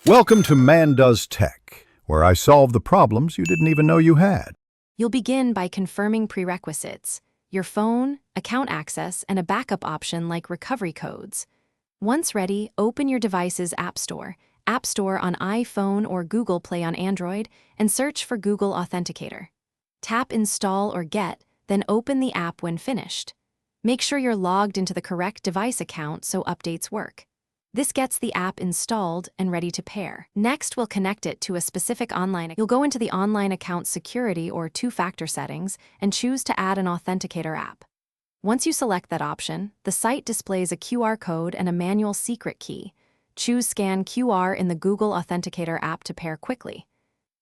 Welcome to Man Does Tech, where I solve the problems you didn't even know you had. You'll begin by confirming prerequisites: your phone, account access, and a backup option like recovery codes. Once ready, open your device's App Store on iPhone or Google Play on Android, and search for Google Authenticator. Tap Install or Get, then open the app when finished. Make sure you're logged into the correct device account so updates work. This gets the app installed and ready to pair. Next, we'll connect it to a specific online account. You'll go into the online account security or two-factor settings and choose to add an authenticator app. Once you select that option, the site displays a QR code and a manual secret key. Choose Scan QR in the Google Authenticator app to pair quickly.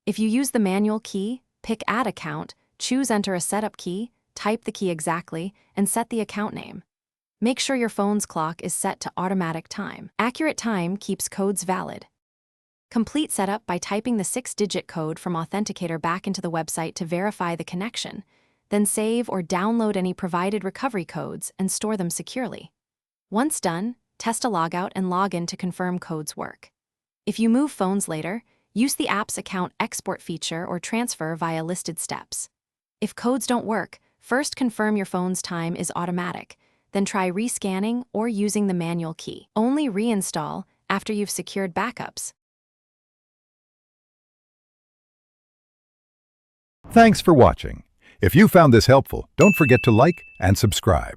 If you use the manual key, pick Add Account, choose Enter a setup key, type the key exactly, and set the account name. Make sure your phone's clock is set to automatic time. Accurate time keeps codes valid. Complete setup by typing the 6-digit code from Authenticator back into the website to verify the connection. Then save or download any provided recovery codes and store them securely. Once done, test a logout and log in to confirm codes work. If you move phones later, use the app's account export feature or transfer via listed steps. If codes don't work, first confirm your phone's time is automatic. Then try rescanning or using the manual key. Only reinstall after you've secured backups. Thanks for watching. If you found this helpful, don't forget to like and subscribe.